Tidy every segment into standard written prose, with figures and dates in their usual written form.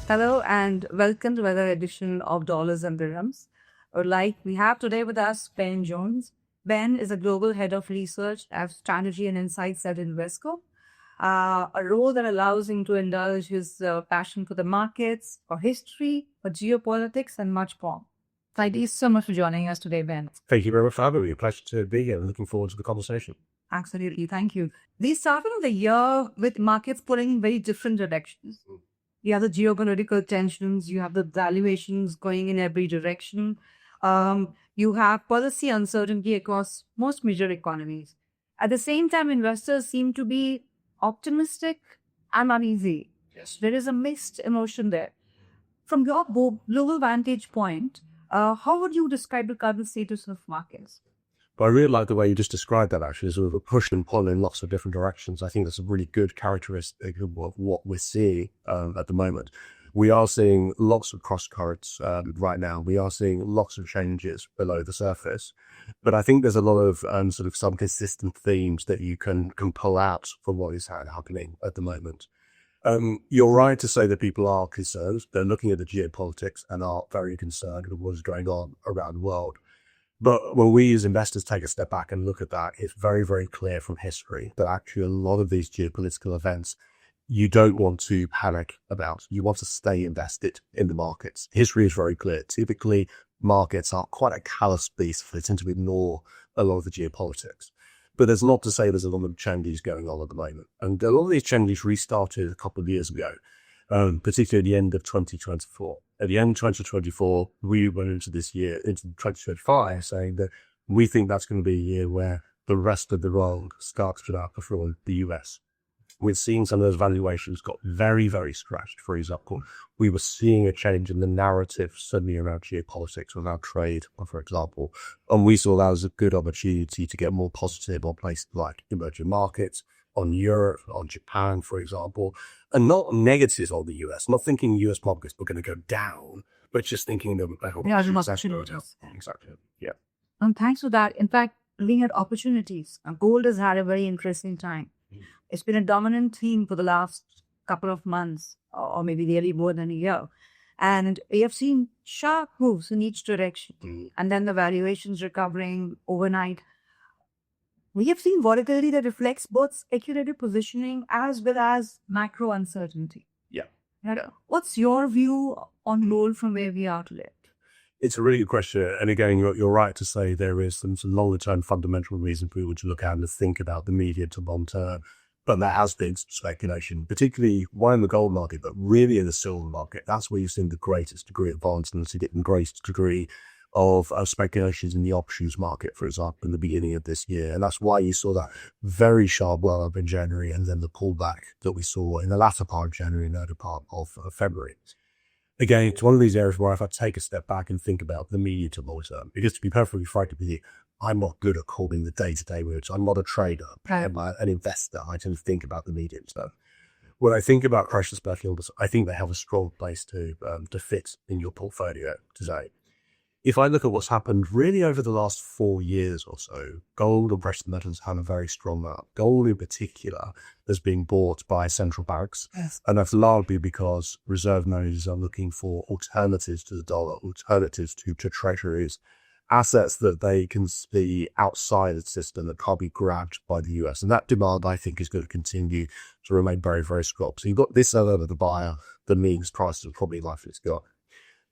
Hello and welcome to another edition of Dollars and Dirhams. We have today with us Ben Jones. Ben is a global head of research and strategy and insights at Invesco, a role that allows him to indulge his passion for the markets, for history, for geopolitics, and much more. Thank you so much for joining us today, Ben. Thank you very much for having me. A pleasure to be here and looking forward to the conversation. Absolutely. Thank you. We started the year with markets pulling in very different directions. You have the geopolitical tensions, you have the valuations going in every direction. You have policy uncertainty across most major economies. At the same time, investors seem to be optimistic and uneasy. Yes. There is a mixed emotion there. From your global vantage point, how would you describe the current status of markets? But I really like the way you just described that, actually, sort of a push and pull in lots of different directions. I think that's a really good characteristic of what we're seeing at the moment. We are seeing lots of cross currents right now. We are seeing lots of changes below the surface. But I think there's a lot of sort of some consistent themes that you can pull out from what is happening at the moment. You're right to say that people are concerned. They're looking at the geopolitics and are very concerned with what is going on around the world. But when we as investors take a step back and look at that, it's very, very clear from history that actually a lot of these geopolitical events you don't want to panic about. You want to stay invested in the markets. History is very clear. Typically, markets are quite a callous beast. They tend to ignore a lot of the geopolitics. But there's not to say there's a lot of changes going on at the moment. And a lot of these changes restarted a couple of years ago, particularly at the end of 2024. At the end of 2024, we went into this year, into 2025, saying that we think that's going to be a year where the rest of the world starts to outperform the US. We're seeing some of those valuations got very, very stretched. For example, we were seeing a change in the narrative suddenly around geopolitics, around trade, for example. And we saw that as a good opportunity to get more positive on places like emerging markets, on Europe, on Japan, for example, and not negatives on the US, not thinking US markets were going to go down, but just thinking that Exactly. Yeah. And thanks for that. In fact, looking at opportunities, gold has had a very interesting time. It's been a dominant theme for the last couple of months, or maybe really more than a year. And we have seen sharp moves in each direction. And then the valuations recovering overnight. We have seen volatility that reflects both speculative positioning as well as macro uncertainty. Yeah. What's your view on gold from where we are today? It's a really good question. And again, you're right to say there is some longer term fundamental reason for people to look at and to think about the medium to long term. But there has been some speculation, particularly one in the gold market, but really in the silver market. That's where you've seen the greatest degree of volatility, the greatest degree of speculations in the options market, for example, in the beginning of this year. And that's why you saw that very sharp well up in January and then the pullback that we saw in the latter part of January and early part of February. Again, it's one of these areas where if I take a step back and think about the medium to long term, because to be perfectly frank with you, I'm not good at calling the day-to-day moves. I'm not a trader. I'm an investor. I tend to think about the medium term. When I think about precious metals, I think they have a strong place to fit in your portfolio today. If I look at what's happened really over the last 4 years or so, gold and precious metals have a very strong up. Gold in particular is being bought by central banks. Yes. And that's largely because reserve managers are looking for alternatives to the dollar, alternatives to treasuries, assets that they can see outside the system that can't be grabbed by the US. And that demand, I think, is going to continue to remain very, very strong. So you've got this element of the buyer that means prices are probably likely to go up.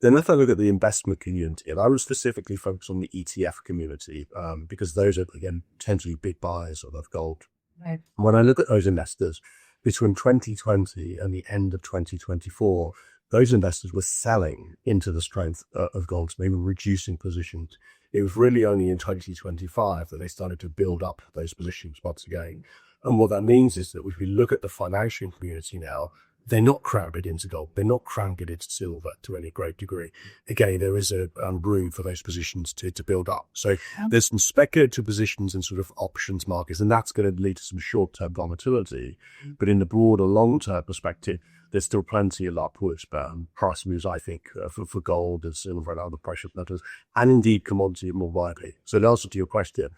Then if I look at the investment community, and I would specifically focus on the ETF community, because those are, again, tend to be big buyers of gold. Right. When I look at those investors, between 2020 and the end of 2024, those investors were selling into the strength of gold, so they were reducing positions. It was really only in 2025 that they started to build up those positions once again. And what that means is that if we look at the financial community now, they're not crowded into gold. They're not crowded into silver to any great degree. Again, there is a room for those positions to build up. So there's some speculative positions in sort of options markets, and that's going to lead to some short-term volatility. But in the broader long-term perspective, there's still plenty of upwards price moves, I think, for gold and silver and other precious metals, and indeed commodity more widely. So the answer to your question,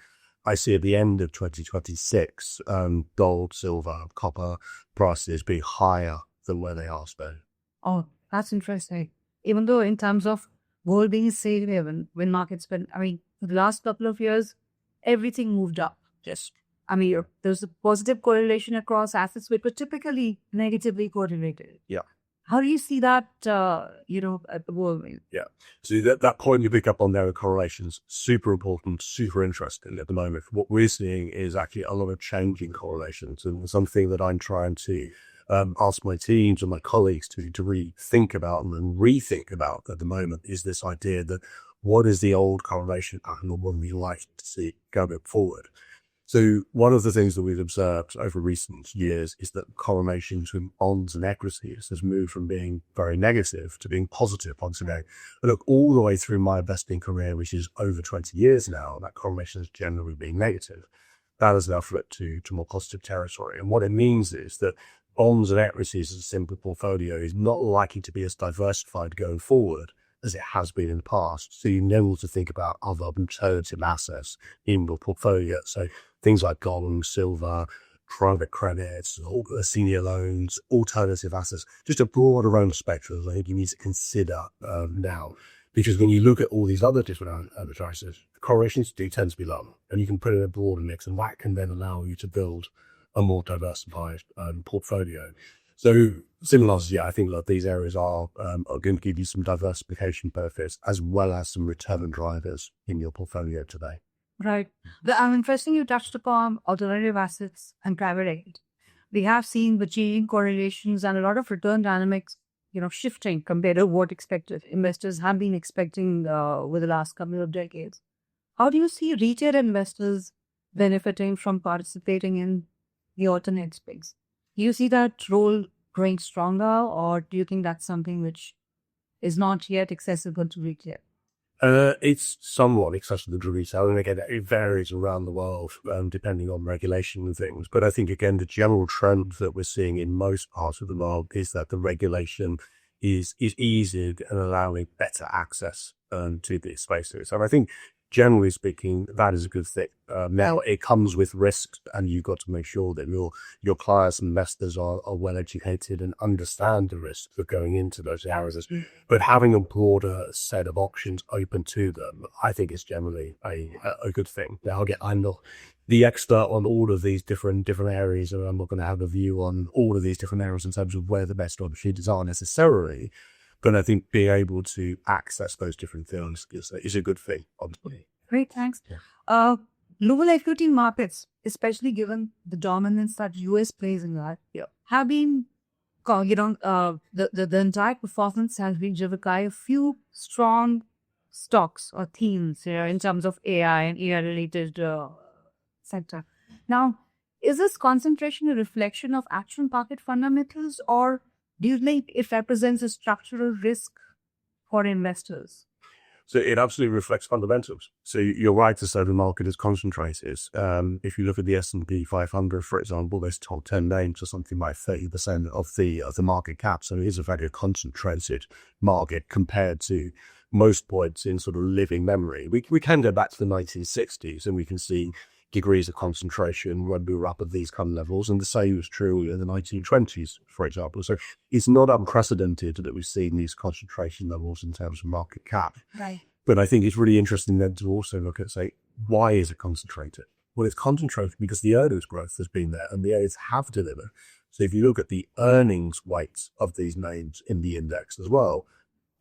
I see at the end of 2026, gold, silver, copper prices being higher than where they are today. Oh, That's interesting. Even though in terms of gold being a safe haven, when markets went, I mean, for the last couple of years, everything moved up. Yes. I mean, there's a positive correlation across assets, which were typically negatively correlated. Yeah. How do you see that, evolving? Yeah. So that point you pick up on there, correlations, super important, super interesting at the moment. What we're seeing is actually a lot of changing correlations, and something that I'm trying to ask my teams and my colleagues to really think about and rethink about at the moment is this idea that what is the old correlation pattern or what we like to see going forward. So one of the things that we've observed over recent years is that correlation between bonds and equities has moved from being very negative to being positive once again. Look, all the way through my investing career, which is over 20 years now, that correlation has generally been negative. That has now flipped to more positive territory. And what it means is that bonds and equities as a simple portfolio is not likely to be as diversified going forward as it has been in the past. So you need to think about other alternative assets in your portfolio. So things like gold, silver, private credits, senior loans, alternative assets, just a broader range of spectrum I think you need to consider now. Because when you look at all these other different advertisers, the correlations do tend to be low, and you can put in a broader mix, and that can then allow you to build a more diversified portfolio. So similar, I think that these areas are going to give you some diversification benefits as well as some return drivers in your portfolio today. Right. Interesting you touched upon alternative assets and private equity. We have seen the changing correlations and a lot of return dynamics, shifting compared to what expected investors have been expecting over the last couple of decades. How do you see retail investors benefiting from participating in the alternate space? Do you see that role growing stronger, or do you think that's something which is not yet accessible to retail? It's somewhat accessible to retail, and again, it varies around the world depending on regulation and things. But I think, again, the general trend that we're seeing in most parts of the world is that the regulation is easing and allowing better access to these spaces. And I think, generally speaking, that is a good thing. Now, it comes with risks, and you've got to make sure that your clients and investors are well educated and understand the risks of going into those areas. But having a broader set of options open to them, I think is generally a good thing. Now, again, I'm not the expert on all of these different areas, and I'm not going to have a view on all of these different areas in terms of where the best opportunities are necessarily. But I think being able to access those different things is a good thing, obviously. Great, thanks. Yeah. Global equity markets, especially given the dominance that US plays in that, have been, the entire performance has been driven by a few strong stocks or themes here in terms of AI and AI-related sector. Now, is this concentration a reflection of actual market fundamentals, or do you think it represents a structural risk for investors? So it absolutely reflects fundamentals. So you're right to say the market is concentrated. If you look at the S&P 500, for example, those top 10 names are something like 30% of the market cap. So it is a very concentrated market compared to most points in sort of living memory. We can go back to the 1960s and we can see degrees of concentration when we were up at these kind of levels, and the same was true in the 1920s, for example. So it's not unprecedented that we've seen these concentration levels in terms of market cap. Right. But I think it's really interesting then to also look at, say, why is it concentrated? Well, it's concentrated because the earnings growth has been there and the earnings have delivered. So if you look at the earnings weights of these names in the index as well,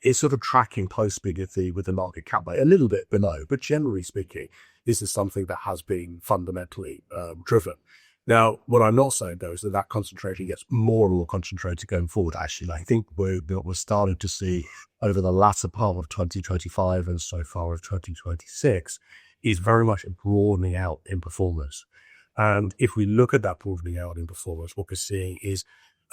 it's sort of tracking closely with the market cap rate, a little bit below, but generally speaking, this is something that has been fundamentally driven. Now, what I'm not saying, though, is that concentration gets more and more concentrated going forward. Actually, I think we're starting to see over the latter part of 2025 and so far of 2026 is very much a broadening out in performance. And if we look at that broadening out in performance, what we're seeing is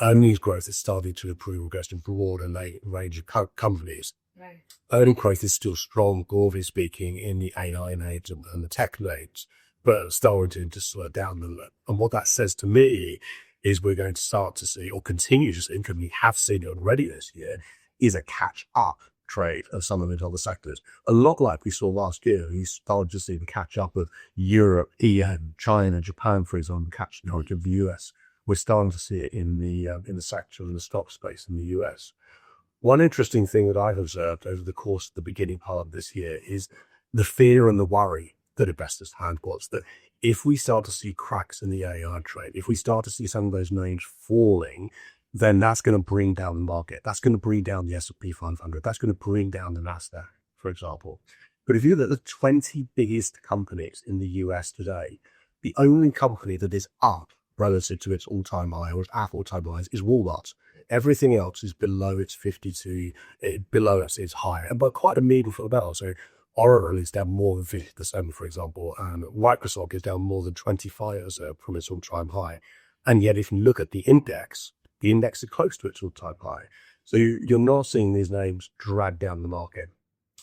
earnings growth is starting to improve against a broader range of companies. Right. Earning growth is still strong, broadly speaking, in the AI names and the tech names, but starting to slow down a little bit. And what that says to me is we're going to start to see, or continue to see, and we have seen it already this year, is a catch-up trade of some of the other sectors. A lot like we saw last year, we started to see the catch-up of Europe, EM, China, Japan, for example, catching up of the US. We're starting to see it in the sector and the stock space in the US. One interesting thing that I've observed over the course of the beginning part of this year is the fear and the worry that investors had was that if we start to see cracks in the AI trade, if we start to see some of those names falling, then that's going to bring down the market. That's going to bring down the S&P 500. That's going to bring down the Nasdaq, for example. But if you look at the 20 biggest companies in the US today, the only company that is up relative to its all-time high or its all-time highs is Walmart. Everything else is below its 52, below its high, and by quite a meaningful amount. So Oracle is down more than 50%, for example, and Microsoft is down more than 25% from its all-time high. And yet, if you look at the index is close to its all-time high. So you're not seeing these names drag down the market.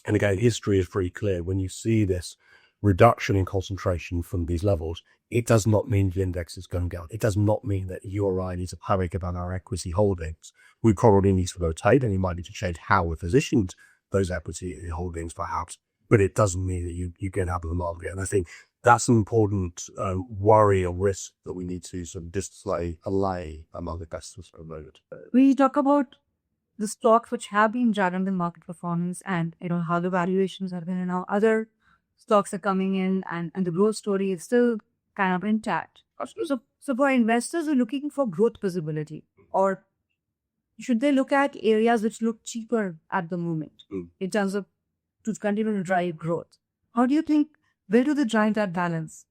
And again, history is pretty clear. When you see this reduction in concentration from these levels, it does not mean the index is going down. It does not mean that you or I need to panic about our equity holdings. We probably need to rotate, and you might need to change how we're positioned those equity holdings perhaps, but it doesn't mean that you get out of the market. And I think that's an important worry or risk that we need to sort of allay among investors for a moment. We talk about the stocks which have been dragging the market performance and how the valuations have been, and how other stocks are coming in and the growth story is still kind of intact. So for investors who are looking for growth visibility, or should they look at areas which look cheaper at the moment in terms of to continue to drive growth? How do you think, where do they drive that balance?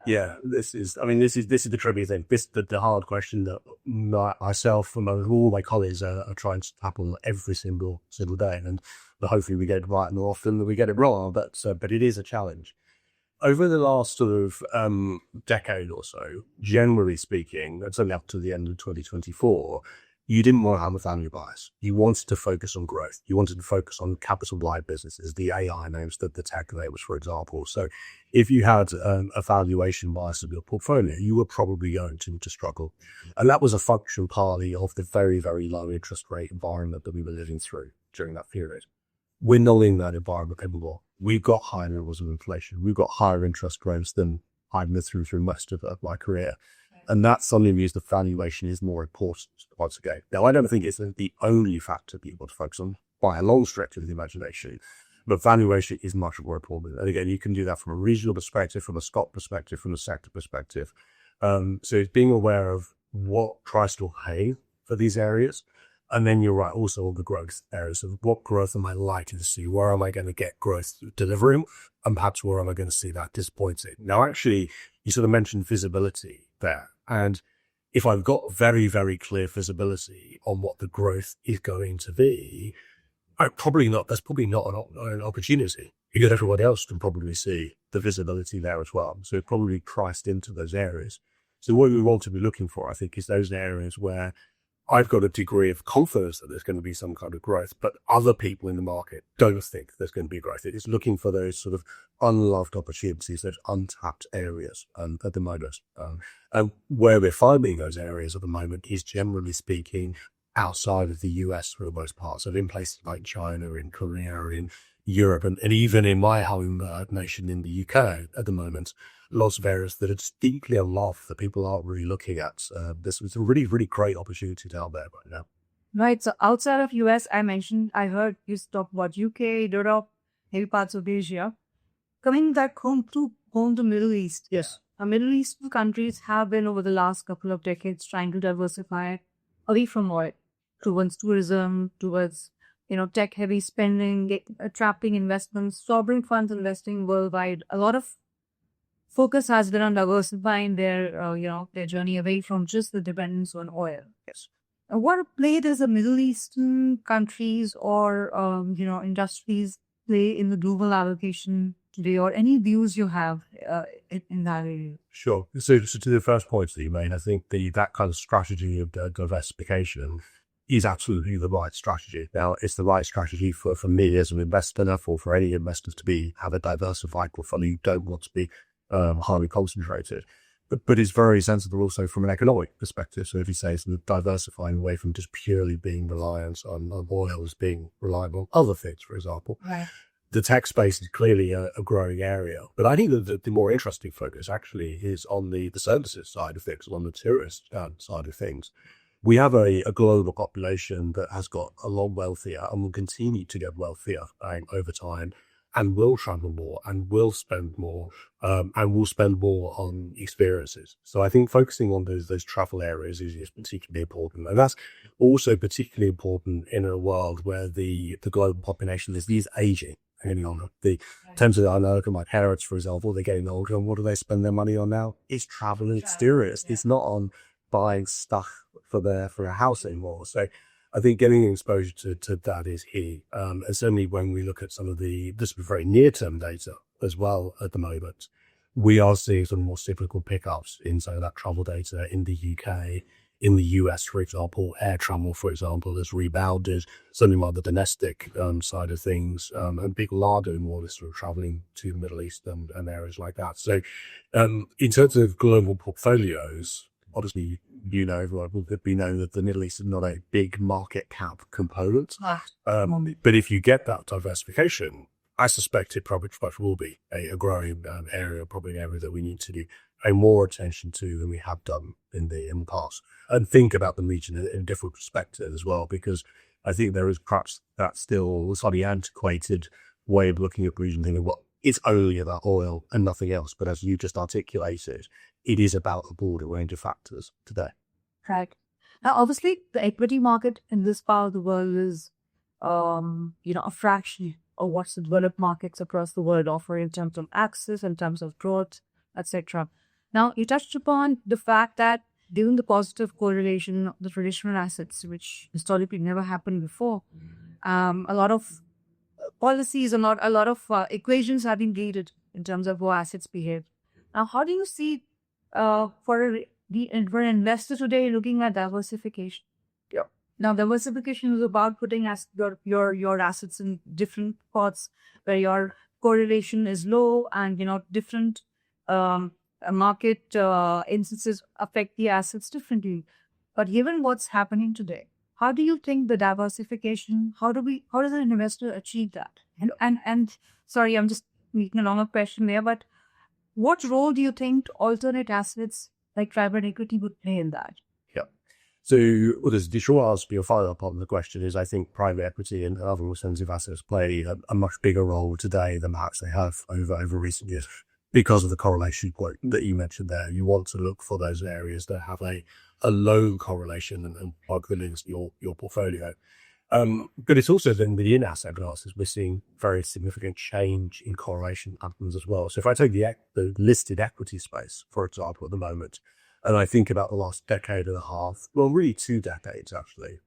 Yeah, this is the tricky thing. This the hard question that myself and all my colleagues are trying to tackle every single day, and hopefully we get it right more often than we get it wrong. But it is a challenge. Over the last sort of decade or so, generally speaking, and certainly up to the end of 2024, you didn't want to have a value bias. You wanted to focus on growth. You wanted to focus on capital-light businesses, the AI names, the tech names, for example. So if you had a valuation bias of your portfolio, you were probably going to struggle. And that was a function partly of the very, very low interest rate environment that we were living through during that period. We're not in that environment anymore. We've got higher levels of inflation. We've got higher interest rates than I've lived through most of my career. And that suddenly means the valuation is more important once again. Now, I don't think it's the only factor people to focus on by a long stretch of the imagination, but valuation is much more important. And again, you can do that from a regional perspective, from a stock perspective, from a sector perspective. So it's being aware of what price to pay for these areas. And then you're right, also on the growth areas of what growth am I likely to see? Where am I going to get growth delivering? And perhaps where am I going to see that disappointing? Now, actually, you sort of mentioned visibility there. And if I've got very, very clear visibility on what the growth is going to be, that's probably not an opportunity, because everyone else can probably see the visibility there as well. So it's probably priced into those areas. So what we want to be looking for, I think, is those areas where I've got a degree of confidence that there's going to be some kind of growth, but other people in the market don't think there's going to be growth. It's looking for those sort of unloved opportunities, those untapped areas at the moment. And where we're finding those areas at the moment is, generally speaking, outside of the US for the most part. So in places like China, in Korea, in Europe, and even in my home nation in the UK at the moment, lots of areas that are just deeply unloved that people aren't really looking at. This was a really, really great opportunity out there right now. Right. So outside of US, I heard you talk about UK, Europe, maybe parts of Asia. Coming back home to Middle East. Yes. Middle Eastern countries have been over the last couple of decades trying to diversify away from oil towards tourism, towards tech-heavy spending, attracting investments, sovereign funds investing worldwide. A lot of focus has been on diversifying their journey away from just the dependence on oil. Yes. What play does the Middle Eastern countries or industries play in the global allocation today, or any views you have in that area? Sure. So to the first point that you made, I think that kind of strategy of diversification is absolutely the right strategy. Now, it's the right strategy for me as an investor, therefore for any investors to have a diversified portfolio. You don't want to be highly concentrated. But it's very sensible also from an economic perspective. So if you say sort of diversifying away from just purely being reliant on oil as being reliable on other things, for example. Right. The tech space is clearly a growing area. But I think that the more interesting focus actually is on the services side of things, on the tourist side of things. we have a global population that has got a lot wealthier and will continue to get wealthier over time, and will travel more and will spend more, and will spend more on experiences. So I think focusing on those travel areas is particularly important. And that's also particularly important in a world where the global population is aging. In terms of, I know, look at my parents, for example, they're getting older, and what do they spend their money on now? It's travel and experience. It's not on buying stuff for a house anymore. So I think getting exposure to that is key. And certainly when we look at some of this very near-term data as well at the moment, we are seeing some more cyclical pickups in some of that travel data in the UK, in the US, for example. Air travel, for example, has rebounded, something like the domestic side of things. And people are doing more of this sort of traveling to the Middle East and areas like that. So in terms of global portfolios, obviously, everyone will be known that the Middle East is not a big market cap component. But if you get that diversification, I suspect it probably will be a growing area, probably an area that we need to pay more attention to than we have done in the past. And think about the region in a different perspective as well, because I think there is perhaps that still slightly antiquated way of looking at the region, thinking, well, it's only about oil and nothing else. But as you just articulated, it is about a broader range of factors today. Right. Now, obviously, the equity market in this part of the world is, a fraction of what the developed markets across the world offer in terms of access, in terms of growth, etc. Now, you touched upon the fact that given the positive correlation of the traditional assets, which historically never happened before, a lot of policies and a lot of equations have been created in terms of how assets behave. Now, how do you see for an investor today looking at diversification? Yeah. Now, diversification is about putting your assets in different pots where your correlation is low, and different market instances affect the assets differently. But given what's happening today, how do you think the diversification? How does an investor achieve that? And sorry, I'm just making a longer question there, but what role do you think alternate assets like private equity would play in that? Yeah. So, the short answer to your follow-up on the question is, I think private equity and other alternative assets play a much bigger role today than perhaps they have over recent years, because of the correlation point that you mentioned there. You want to look for those areas that have a low correlation and plug them into your portfolio. But it's also then within asset classes, we're seeing very significant change in correlation patterns as well. So if I take the listed equity space, for example, at the moment, and I think about the last decade and a half, well, really 2 decades actually,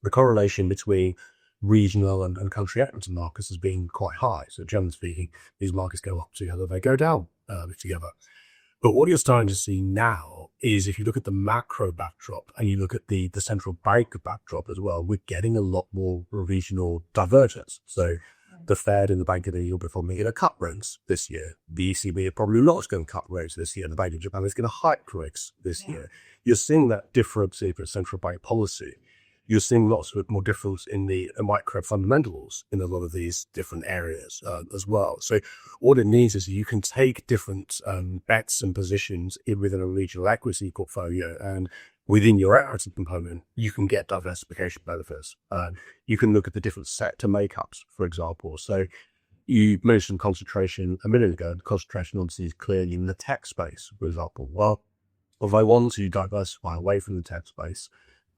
the correlation between regional and country equity markets has been quite high. So generally speaking, these markets go up together, they go down together. But what you're starting to see now is, if you look at the macro backdrop and you look at the central bank backdrop as well, we're getting a lot more regional divergence. So the Fed and the Bank of the York before me cut rates this year. The ECB are probably not going to cut rates this year. The Bank of Japan is going to hike rates this year. You're seeing that difference in central bank policy. You're seeing lots of more difference in the micro fundamentals in a lot of these different areas as well. So what it means is you can take different bets and positions within a regional equity portfolio, and within your equity component, you can get diversification benefits. You can look at the different sector makeups, for example. So you mentioned concentration a minute ago. Concentration obviously is clearly in the tech space, for example. Well, if I want to diversify away from the tech space,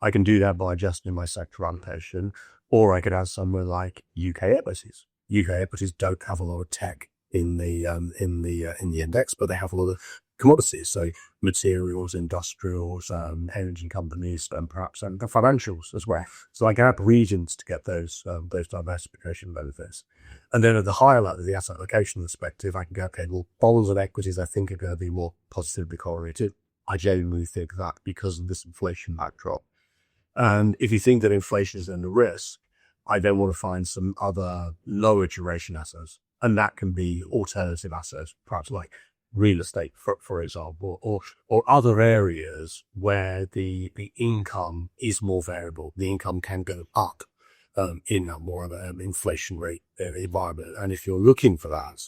I can do that by adjusting my sector allocation, or I could have somewhere like UK equities. UK equities don't have a lot of tech in the index, but they have a lot of commodities, so materials, industrials, energy companies, and perhaps the financials as well. So I can have regions to get those diversification benefits. And then at the higher level of the asset allocation perspective, I can go, okay, well, bonds and equities I think are going to be more positively correlated. I genuinely think that because of this inflation backdrop. And if you think that inflation is under risk, I then want to find some other lower duration assets. And that can be alternative assets, perhaps like real estate, for example, or other areas where the income is more variable. The income can go up in a more of an inflation rate environment. And if you're looking for that,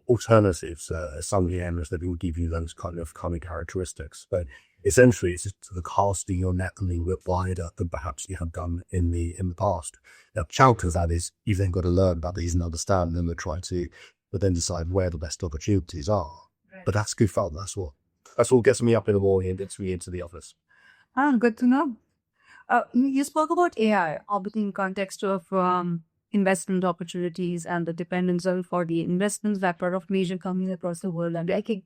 alternatives, some of the areas that will give you those kind of characteristics. But essentially it's just the casting your net a little bit wider than perhaps you have done in the past. Now, challenge of that is you've then got to learn about these and understand them and try to, but then decide where the best opportunities are. Right. But that's good fun. That's what gets me up in the morning and gets me into the office. Good to know. You spoke about AI, obviously in context of investment opportunities and the dependence on for the investments that part of major companies across the world. And I think,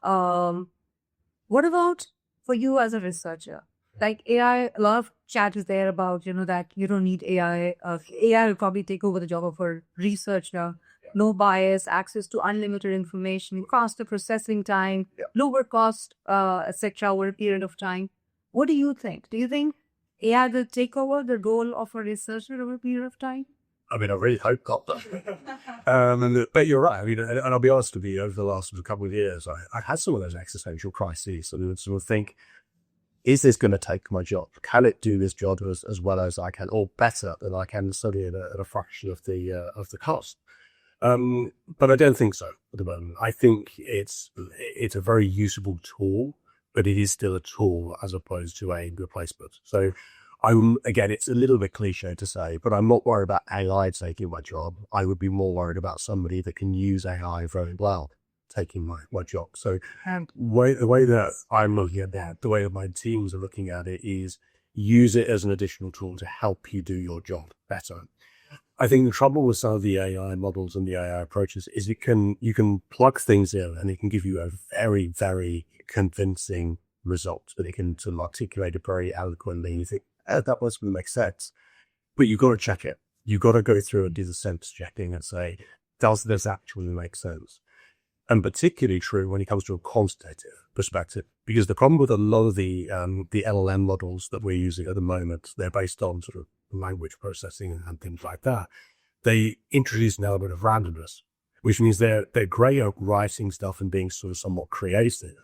what about for you as a researcher? Like AI, a lot of chat is there about, that you don't need AI. AI will probably take over the job of a researcher. No bias, access to unlimited information, faster processing time, lower cost, etc. over a period of time. What do you think? Do you think AI will take over the role of a researcher over a period of time? I mean, I really hope not. But you're right. I mean, and I'll be honest with you, over the last couple of years, I had some of those existential crises. So I would sort of think, is this going to take my job? Can it do this job as well as I can, or better than I can, certainly at a fraction of the cost? But I don't think so at the moment. I think it's a very usable tool, but it is still a tool as opposed to a replacement. So again, it's a little bit cliche to say, but I'm not worried about AI taking my job. I would be more worried about somebody that can use AI very well taking my job. So the way that I'm looking at that, the way that my teams are looking at it is use it as an additional tool to help you do your job better. I think the trouble with some of the AI models and the AI approaches is you can plug things in and it can give you a very, very convincing result that it can sort of articulate it very eloquently. You think, that must make sense. But you've got to check it. You've got to go through and do the sense checking and say, does this actually make sense? And particularly true when it comes to a quantitative perspective, because the problem with a lot of the LLM models that we're using at the moment, they're based on sort of language processing and things like that. They introduce an element of randomness, which means they're great at writing stuff and being sort of somewhat creative,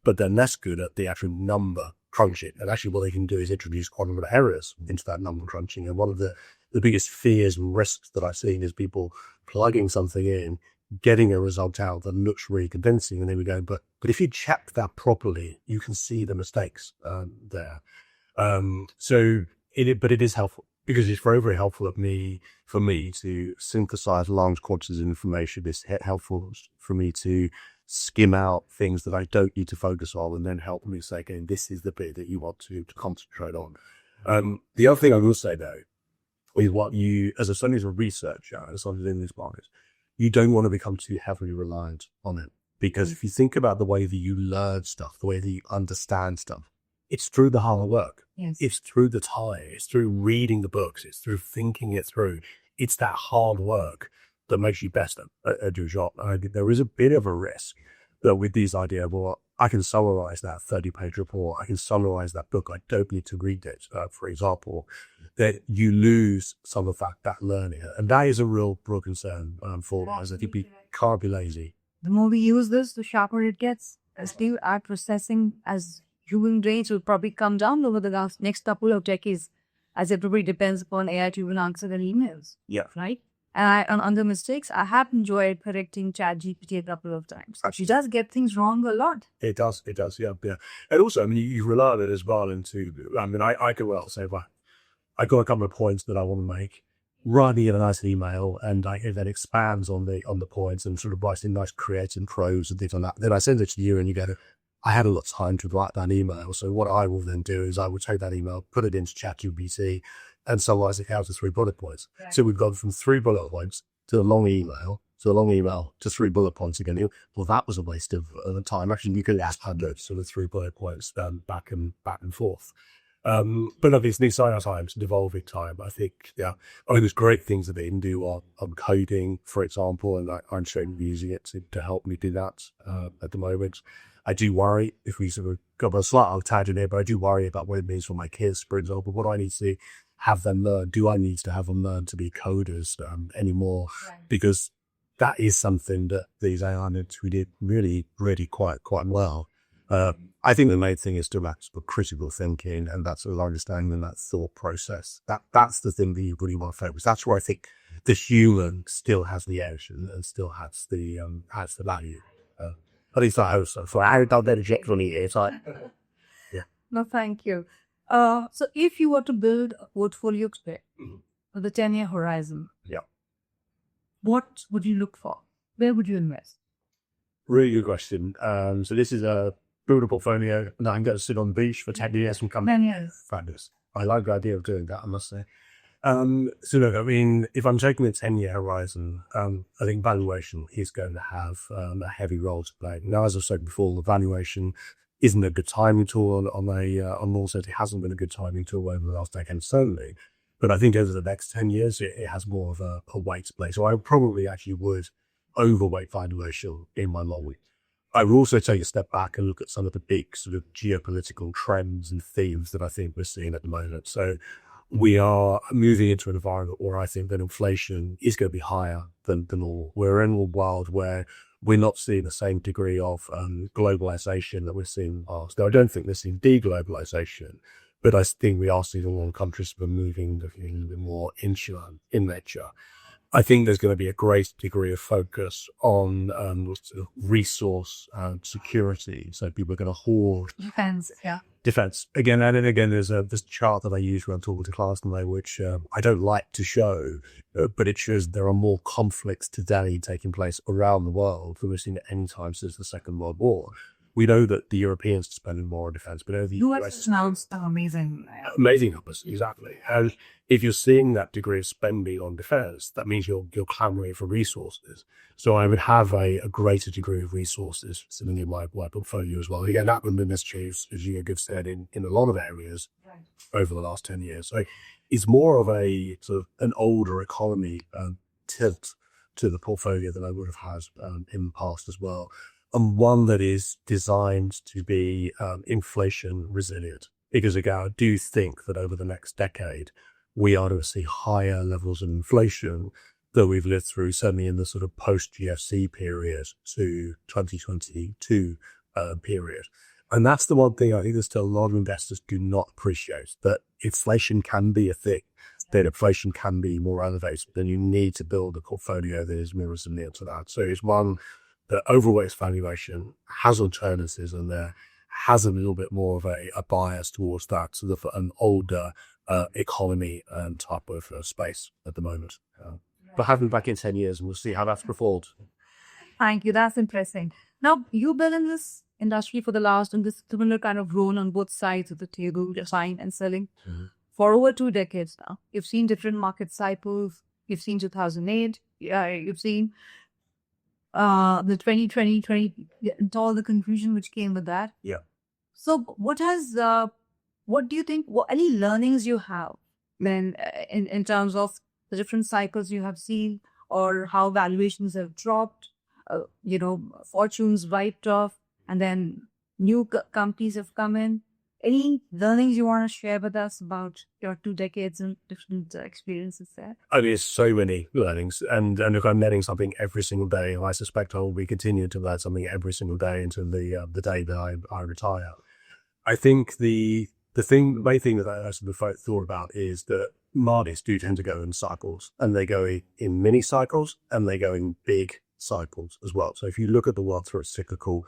but they're less good at the actual number crunching. And actually what they can do is introduce quite a lot of errors into that number crunching. And one of the biggest fears and risks that I've seen is people plugging something in, getting a result out that looks really convincing, and then we go, but if you check that properly, you can see the mistakes there. But it is helpful because it's very, very helpful for me to synthesize large quantities of information. It's helpful for me to skim out things that I don't need to focus on, and then help me say, okay, this is the bit that you want to concentrate on. The other thing I will say though, is what you, as a researcher, as long as in this market, you don't want to become too heavily reliant on it. Because if you think about the way that you learn stuff, the way that you understand stuff, it's through the hard work. Yes. It's through the time. It's through reading the books. It's through thinking it through. It's that hard work that makes you best at your job. I think there is a bit of a risk that with these ideas, well, I can summarize that 30-page report. I can summarize that book. I don't need to read it, for example, that you lose some of that learning. And that is a real concern for us. I think we can't be lazy. The more we use this, the sharper it gets. Still, our processing as human brains will probably come down over the next couple of decades, as everybody depends upon AI to even answer their emails. Yeah. Right? And on the mistakes, I have enjoyed correcting ChatGPT a couple of times. She does get things wrong a lot. It does, yeah. And also, I mean, you rely on it as well I could well say, well, I got a couple of points that I want to make, writing in a nice email, and it then expands on the points and sort of writes in nice creative prose and things like that. Then I send it to you and you go, I had a lot of time to write that email. So what I will then do is I will take that email, put it into ChatGPT, and summarize it out to 3 bullet points. Right. So we've gone from 3 bullet points to a long email, to 3 bullet points again. Well, that was a waste of time. Actually, you could ask hundreds sort of 3 bullet points back and forth. But obviously, these are times, devolving time. I think, there's great things that they can do on coding, for example, and I'm certainly using it to help me do that at the moment. I do worry, if we sort of go on a slight tangent here, but I do worry about what it means for my kids, for example. What do I need to have them learn? Do I need to have them learn to be coders anymore? Right. Because that is something that these AI we did really, really quite well. I think the main thing is to match the critical thinking and that sort of understanding and that thought process. That's the thing that you really want to focus. That's where I think the human still has the edge and still has the value. At least I hope so. So I don't get a check from you. It's like No, thank you. So if you were to build a portfolio today for the 10-year horizon, Yeah. what would you look for? Where would you invest? Really good question. So this is a build a portfolio and I'm going to sit on the beach for 10 years and come 10 years. fabulous. I like the idea of doing that, I must say. So look, I mean, if I'm taking a 10-year horizon, I think valuation is going to have a heavy role to play. Now, as I said before, the valuation isn't a good timing tool on Wall Street. It hasn't been a good timing tool over the last decade, certainly. But I think over the next 10 years, it has more of a weight to play. So I probably actually would overweight valuation in my long. I would also take a step back and look at some of the big sort of geopolitical trends and themes that I think we're seeing at the moment. So we are moving into an environment where I think that inflation is going to be higher than normal. We're in a world where we're not seeing the same degree of globalization that we're seeing in the past. Now, I don't think we're seeing deglobalization, but I think we are seeing a lot of countries that are moving a little bit more insular in nature. I think there's going to be a great degree of focus on sort of resource security. So people are going to hoard defense again. And then again, there's this chart that I use when I'm talking to class today, which I don't like to show, but it shows there are more conflicts today taking place around the world than we've seen at any time since the Second World War. We know that the Europeans are spending more on defense, but the US announced amazing numbers, exactly. And if you're seeing that degree of spending on defense, that means you're clamoring for resources. So I would have a greater degree of resources sitting in my portfolio as well. Again, that would have been mischieved, as you have said, in a lot of areas over the last 10 years. So it's more of a sort of an older economy tilt to the portfolio than I would have had in the past as well. And one that is designed to be inflation resilient. Because again, I do think that over the next decade, we are to see higher levels of inflation that we've lived through, certainly in the sort of post-GFC period to 2022 period. And that's the one thing I think that still a lot of investors do not appreciate, that inflation can be a thing, that inflation can be more elevated, then you need to build a portfolio that is more resilient to that. So it's one that overweights valuation, has alternatives in there, has a little bit more of a bias towards that sort of an older economy type of space at the moment. But having back in 10 years and we'll see how that's performed. Thank you. That's interesting. Now, you've been in this industry for the last, in this similar kind of role on both sides of the table, buying and selling, for over 2 decades now. You've seen different market cycles. You've seen 2008. You've seen the 2020, and all the confusion which came with that. Yeah. So what do you think, any learnings you have then in terms of the different cycles you have seen, or how valuations have dropped, fortunes wiped off, and then new companies have come in? Any learnings you want to share with us about your 2 decades and different experiences there? I mean, there's so many learnings, and look, I'm learning something every single day. I suspect I will be continuing to learn something every single day until the day that I retire. I think the main thing that I sort of thought about is that markets do tend to go in cycles, and they go in mini cycles, and they go in big cycles as well. So if you look at the world through a cyclical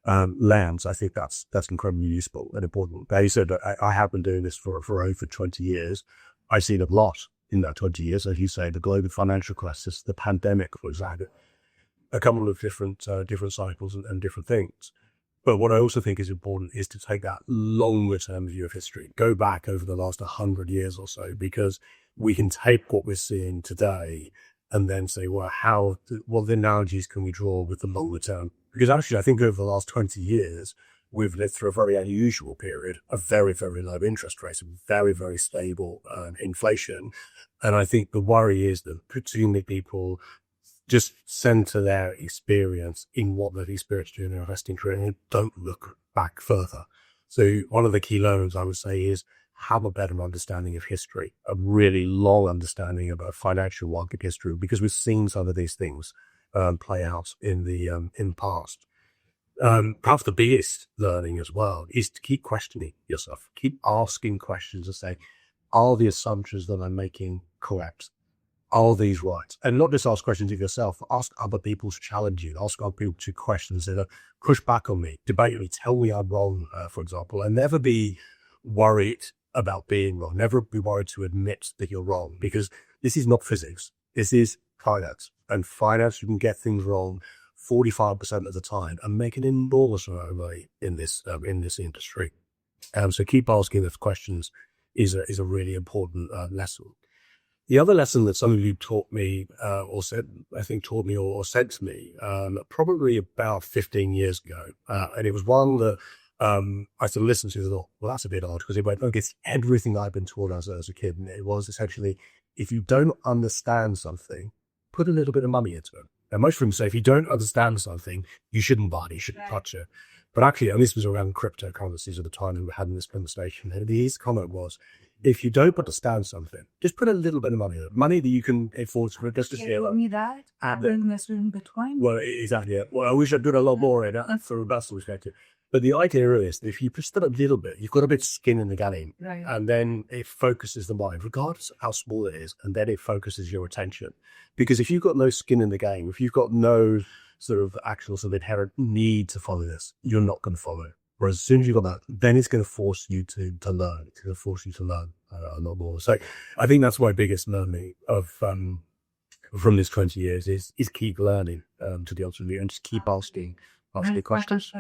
lens, I think that's incredibly useful and important. But as you said, I have been doing this for over 20 years. I've seen a lot in that 20 years, as you say, the global financial crisis, the pandemic, for example, a couple of different cycles and different things. But what I also think is important is to take that longer term view of history, go back over the last 100 years or so, because we can take what we're seeing today and then say, well, what analogies can we draw with the longer term? Because actually, I think over the last 20 years, we've lived through a very unusual period of very, very low interest rates, very, very stable inflation. And I think the worry is that too many people just center their experience in what they've experienced during their investing career and don't look back further. So one of the key learnings I would say is have a better understanding of history, a really long understanding about financial market history, because we've seen some of these things play out in the past. Perhaps the biggest learning as well is to keep questioning yourself, keep asking questions and say, are the assumptions that I'm making correct? are these right? And not just ask questions of yourself, ask other people to challenge you, ask other people to questions that are push back on me, debate me, tell me I'm wrong, for example, and never be worried about being wrong. Never be worried to admit that you're wrong, because this is not physics. This is finance. And finance, you can get things wrong 45% of the time and make an enormous amount of money in this industry. So keep asking those questions is a really important lesson. The other lesson that some of you taught me, or said to me, probably about 15 years ago, and it was one that I sort of listened to and thought, well, that's a bit odd, because it went against everything I'd been taught as a kid. And it was essentially, if you don't understand something, put a little bit of money into it. And most of them say, if you don't understand something, you shouldn't buy it, you shouldn't touch it. But actually, and this was around cryptocurrencies at the time we were having this conversation, and his comment was, if you don't understand something, just put a little bit of money in it. Money that you can afford to just Tell me that. I've invested in Bitcoin. Well, exactly. Yeah. Well, I wish I'd done a lot more in it for a best perspective. But the idea is that if you just done a little bit, you've got a bit of skin in the game, Right. and then it focuses the mind, regardless of how small it is, and then it focuses your attention. Because if you've got no skin in the game, if you've got no sort of actual sort of inherent need to follow this, you're not going to follow it. Whereas as soon as you've got that, then it's going to force you to learn. It's going to force you to learn a lot more. So I think that's my biggest learning of from this 20 years is keep learning, to be honest with you, and just keep asking questions.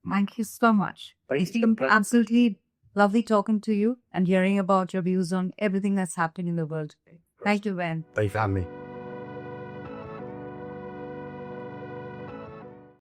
Thank you so much. It's been absolutely lovely talking to you and hearing about your views on everything that's happening in the world today. Thank you, Ben. Thank you for having me.